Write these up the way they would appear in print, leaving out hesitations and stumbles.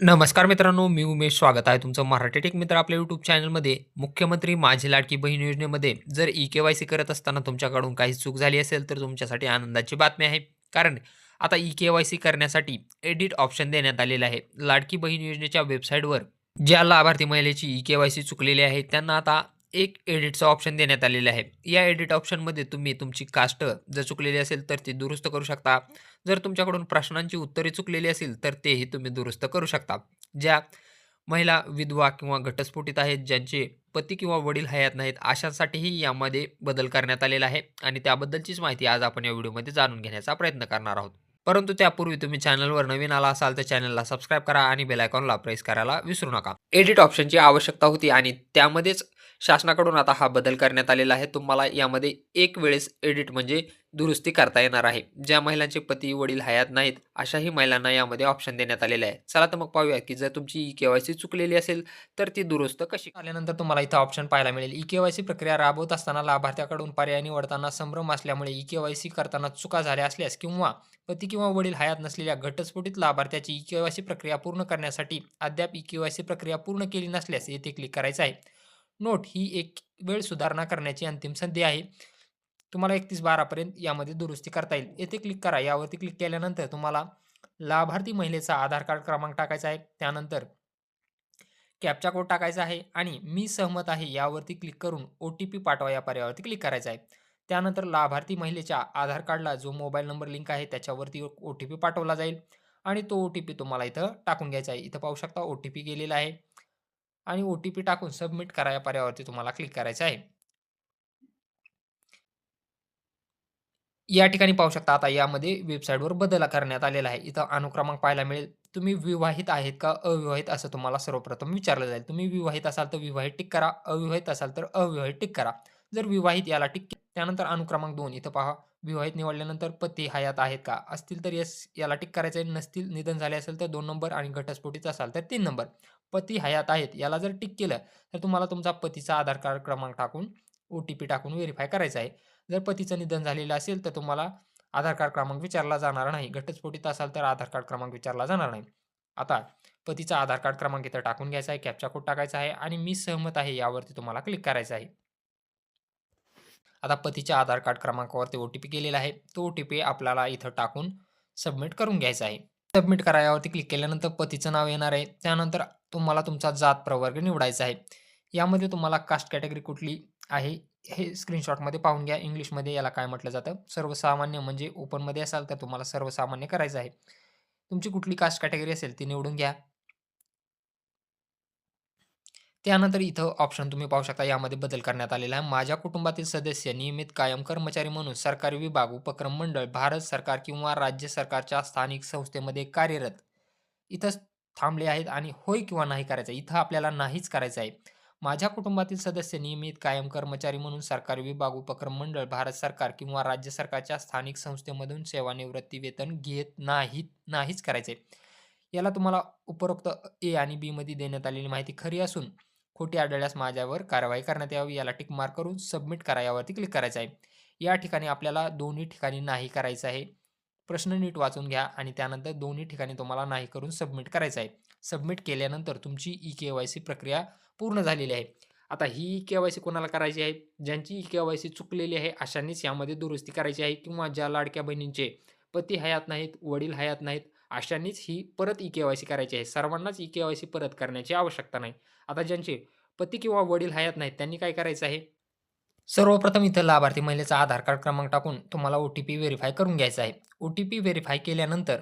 नमस्कार मित्रांनो, मी उमेश. स्वागत आहे तुमचं मराठी टेक मित्र आपल्या यूट्यूब चॅनलमध्ये. मुख्यमंत्री माझी लाडकी बहीण योजनेमध्ये जर ई-के-वाय-सी करत असताना तुमच्याकडून काही चूक झाली असेल, तर तुमच्यासाठी आनंदाची बातमी आहे. कारण आता ई-के-वाय-सी करण्यासाठी एडिट ऑप्शन देण्यात आलेलं आहे. लाडकी बहीण योजनेच्या वेबसाईटवर ज्या लाभार्थी महिलेची ई-के-वाय-सी चुकलेली आहे, त्यांना आता एक एडिटचा ऑप्शन देण्यात आलेला आहे. या एडिट ऑप्शनमध्ये तुम्ही तुमची कास्ट जर चुकलेली असेल, तर ती दुरुस्त करू शकता. जर तुमच्याकडून प्रश्नांची उत्तरे चुकलेली असेल, तर तेही तुम्ही दुरुस्त करू शकता. ज्या महिला विधवा किंवा घटस्फोटित आहेत, ज्यांचे पती किंवा वडील हयात नाहीत, अशांसाठीही यामध्ये बदल करण्यात आलेला आहे आणि त्याबद्दलचीच माहिती आज आपण या व्हिडिओमध्ये जाणून घेण्याचा प्रयत्न करणार आहोत. परंतु त्यापूर्वी तुम्ही चॅनलवर नवीन आला असाल, तर चॅनलला सबस्क्राईब करा आणि बेल आयकॉनला प्रेस करायला विसरू नका. एडिट ऑप्शनची आवश्यकता होती आणि त्यामध्येच शासनाकडून आता हा बदल करण्यात आलेला आहे. तुम्हाला यामध्ये एक वेळेस एडिट म्हणजे दुरुस्ती करता येणार आहे. ज्या महिलांचे पती वडील हयात नाहीत, अशाही महिलांना यामध्ये ऑप्शन देण्यात आलेले आहे. चला तर मग पाहूया, की जर तुमची ई-के-वाय-सी चुकलेली असेल, तर ती दुरुस्त कशी आल्यानंतर तुम्हाला इथं ऑप्शन पाहायला मिळेल. ई-के-वाय-सी प्रक्रिया राबवत असताना लाभार्थ्याकडून पर्याय निवडताना संभ्रम असल्यामुळे ई-के-वाय-सी करताना चुका झाल्या असल्यास किंवा पती किंवा वडील हयात नसलेल्या घटस्फोटित लाभार्थ्याची ई-के-वाय-सी प्रक्रिया पूर्ण करण्यासाठी अद्याप ई-के-वाय-सी प्रक्रिया पूर्ण केली नसल्यास येथे क्लिक करायचं आहे. नोट ही एक वेळ सुधारणा करण्याची अंतिम संधी आहे. तुम्हाला 31/12 पर्यंत यामध्ये दुरुस्ती करता येईल. येथे क्लिक करा. यावरती क्लिक केल्यानंतर तुम्हाला लाभार्थी महिलेचा आधार कार्ड क्रमांक टाकायचा आहे. त्यानंतर कॅप्चा कोड टाकायचा आहे आणि मी सहमत आहे यावरती क्लिक करून ओ-टी-पी पाठवा या पर्यायावरती क्लिक करायचं आहे. त्यानंतर लाभार्थी महिलेच्या आधार कार्डला जो मोबाईल नंबर लिंक आहे त्याच्यावरती ओ-टी-पी पाठवला जाईल आणि तो ओ-टी-पी तुम्हाला इथं टाकून घ्यायचा आहे. इथं पाहू शकता ओ-टी-पी गेलेला आहे आणि ओ-टी-पी टाकून सबमिट करा या पर्यायावरती तुम्हाला क्लिक करायचं आहे. या ठिकाणी पाहू शकता आता यामध्ये वेबसाईटवर बदल करण्यात आलेला आहे. इथं अनुक्रमांक पाहायला मिळेल. तुम्ही विवाहित आहेत का अविवाहित असं तुम्हाला सर्वप्रथम विचारलं जाईल. तुम्ही विवाहित असाल तर विवाहित टिक करा. अविवाहित असाल तर अविवाहित टिक करा. जर विवाहित याला टिक त्यानंतर अनुक्रमांक 2 इथं पहा. विवाहित निवडल्यानंतर पती हयात आहेत का? असतील तर येस याला टिक करायचं आहे. नसतील निधन झाले असेल तर 2 नंबर आणि घटस्फोटीत असाल तर 3 नंबर. पती हयात आहेत याला जर टिक केलं तर तुम्हाला तुमचा पतीचा आधार कार्ड क्रमांक टाकून ओ-टी-पी टाकून व्हेरिफाय करायचा आहे. जर पतीचं निधन झालेलं असेल, तर तुम्हाला आधार कार्ड क्रमांक विचारला जाणार नाही. घटस्फोटीत असाल, तर आधार कार्ड क्रमांक विचारला जाणार नाही. आता पतीचा आधार कार्ड क्रमांक इथं टाकून घ्यायचा आहे, कॅप्चा कोड टाकायचा आहे आणि मी सहमत आहे यावरती तुम्हाला क्लिक करायचं आहे. आता पतीच्या आधार कार्ड क्रमांकावरती ओ-टी-पी गेलेला आहे. तो ओ-टी-पी आपल्याला इथं टाकून सबमिट करून घ्यायचा आहे. सबमिट करा यावरती क्लिक केल्यानंतर पतीचं नाव येणार आहे. त्यानंतर तुम्हाला तुमचा जात प्रवर्ग निवडायचा आहे. यामध्ये तुम्हाला कास्ट कॅटेगरी कुठली आहे हे स्क्रीनशॉटमध्ये पाहून घ्या. इंग्लिशमध्ये याला काय म्हटलं जातं? सर्वसामान्य म्हणजे ओपनमध्ये असाल तर तुम्हाला सर्वसामान्य करायचं आहे. तुमची कुठली कास्ट कॅटेगरी असेल ती निवडून घ्या. त्यानंतर इथं ऑप्शन तुम्ही पाहू शकता यामध्ये बदल करण्यात आलेला आहे. माझ्या कुटुंबातील सदस्य नियमित कायम कर्मचारी म्हणून सरकारी विभाग, उपक्रम मंडळ, भारत सरकार किंवा राज्य सरकारच्या स्थानिक संस्थेमध्ये कार्यरत. इथं थांबले आहेत आणि होय किंवा नाही करायचं आहे. इथं आपल्याला नाहीच करायचं आहे. माझ्या कुटुंबातील सदस्य नियमित कायम कर्मचारी म्हणून सरकारी विभाग, उपक्रम मंडळ, भारत सरकार किंवा राज्य सरकारच्या स्थानिक संस्थेमधून सेवानिवृत्ती वेतन घेत नाहीत, नाहीच करायचं याला तुम्हाला उपरोक्त ए आणि बी मध्ये देण्यात आलेली माहिती खरी असून खोटी आढळल्यास माझ्यावर कारवाई करण्यात यावी याला टिक मार्क करून सबमिट करा यावरती क्लिक करायचं आहे. या ठिकाणी आपल्याला दोन्ही ठिकाणी नाही करायचं आहे. प्रश्न नीट वाचून घ्या आणि त्यानंतर दोन्ही ठिकाणी तुम्हाला नाही करून सबमिट करायचं आहे. सबमिट केल्यानंतर तुमची ई-के-वाय-सी प्रक्रिया पूर्ण झालेली आहे. आता ही ई-के-वाय-सी कोणाला करायची आहे? ज्यांची ई-के-वाय-सी चुकलेली आहे अशांनीच यामध्ये दुरुस्ती करायची आहे किंवा ज्या लाडक्या बहिणींचे पती हयात नाहीत, वडील हयात नाहीत अशांनीच ही परत ई-के-वाय-सी करायची आहे. सर्वांनाच ई-के-वाय-सी परत करण्याची आवश्यकता नाही. आता ज्यांचे पती किंवा वडील हयात नाहीत त्यांनी काय करायचं आहे? सर्वप्रथम इथं लाभार्थी महिलेचा आधार कार्ड क्रमांक टाकून तुम्हाला ओ-टी-पी व्हेरिफाय करून घ्यायचा आहे. ओ-टी-पी व्हेरिफाय केल्यानंतर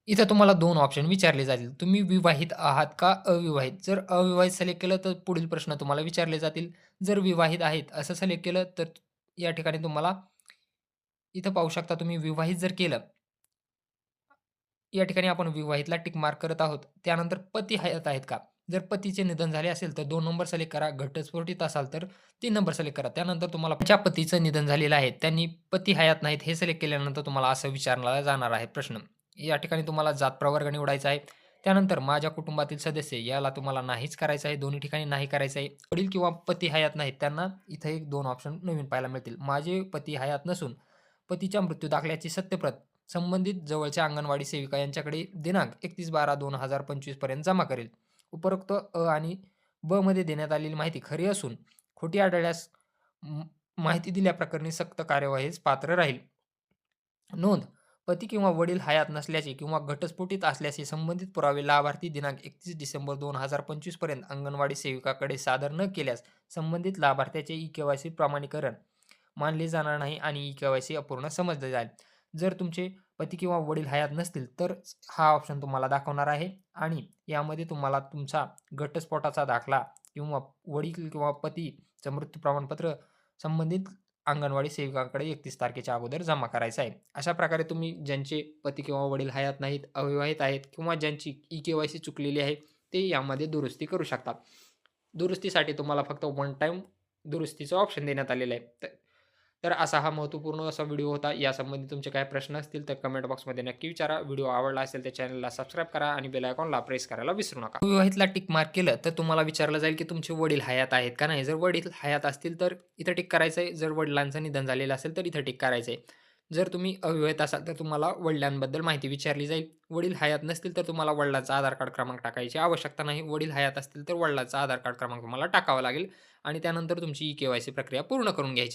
इथं तुम्हाला 2 ऑप्शन विचारले जातील. तुम्ही विवाहित आहात का अविवाहित? जर अविवाहित सिलेक्ट केलं तर पुढील प्रश्न तुम्हाला विचारले जातील. जर विवाहित आहेत असं सिलेक्ट केलं तर या ठिकाणी तुम्हाला इथं पाहू शकता तुम्ही विवाहित जर केलं या ठिकाणी आपण विवाहितला टिक मार्क करत आहोत. त्यानंतर पती हयात आहेत का? जर पतीचे निधन झाले असेल तर 2 नंबर सिलेक्ट करा. घटस्फोटीत असाल तर 3 नंबर सिलेक्ट करा. त्यानंतर तुम्हाला ज्या पतीचं निधन झालेलं आहे, त्यांनी पती हयात नाहीत हे सिलेक्ट केल्यानंतर तुम्हाला असं विचारला जाणार आहे प्रश्न. या ठिकाणी तुम्हाला जात प्रवर्ग निवडायचा आहे. त्यानंतर माझ्या कुटुंबातील सदस्य याला तुम्हाला नाहीच करायचं आहे. दोन्ही ठिकाणी नाही करायचं आहे. वडील किंवा पती हयात नाहीत त्यांना इथे एक 2 ऑप्शन नवीन पाहायला मिळतील. माझे पती हयात नसून पतीच्या मृत्यू दाखल्याची सत्यप्रत संबंधित जवळच्या अंगणवाडी सेविका यांच्याकडे दिनांक 31/12/2025 पर्यंत जमा करेल. उपरोक्त अ आणि ब मध्ये देण्यात आलेली माहिती खरी असून खोटी आढळल्यास म माहिती दिल्याप्रकरणी सक्त कार्यवाहीस पात्र राहील. नोंद: पती किंवा वडील हयात नसल्याचे किंवा घटस्फोटित असल्याचे संबंधित पुरावे लाभार्थी दिनांक 31 डिसेंबर 2025 पर्यंत अंगणवाडी सेविकाकडे सादर न केल्यास संबंधित लाभार्थ्याचे ई-के-वाय-सी प्रमाणीकरण मानले जाणार नाही आणि ई-के-वाय-सी अपूर्ण समजले जाईल. जर तुमचे पती किंवा वडील हयात नसतील तर हा ऑप्शन तुम्हाला दाखवणार आहे आणि यामध्ये तुम्हाला तुमचा घटस्फोटाचा दाखला किंवा वडील किंवा पतीचं मृत्यू प्रमाणपत्र संबंधित अंगणवाडी सेविकाकडे 31 तारखेच्या अगोदर जमा करायचा आहे. अशा प्रकारे तुम्ही ज्यांचे पती किंवा वडील हयात नाहीत, अविवाहित आहेत किंवा ज्यांची ई-के-वाय-सी चुकलेली आहे, ते यामध्ये दुरुस्ती करू शकतात. दुरुस्तीसाठी तुम्हाला फक्त वन टाईम दुरुस्तीचं ऑप्शन देण्यात आलेलं आहे. तर असा हा महत्त्वपूर्ण असा व्हिडिओ होता. यासंबंधी तुमचे काही प्रश्न असतील तर कमेंट बॉक्समध्ये नक्की विचारा. व्हिडिओ आवडला असेल तर चॅनलला सबस्क्राईब करा आणि बेल आयकॉनला प्रेस करायला विसरू नका. अविवाहितला टिक मार्क केलं तर तुम्हाला विचारलं जाईल की तुमचे वडील हयात आहेत का नाही? जर वडील हयात असतील तर इथं टिक करायचं आहे. जर वडिलांचं निधन झालेलं असेल तर इथं टिक करायचं आहे. जर तुम्ही अविवाहित असाल तर तुम्हाला वडिलांबद्दल माहिती विचारली जाईल. वडील हयात नसतील तर तुम्हाला वडिलांचा आधार कार्ड क्रमांक टाकायची आवश्यकता नाही. वडील हयात असतील तर वडिलांचा आधार कार्ड क्रमांक तुम्हाला टाकावा लागेल आणि त्यानंतर तुमची ई-के-वाय-सी प्रक्रिया पूर्ण करून घ्यायची.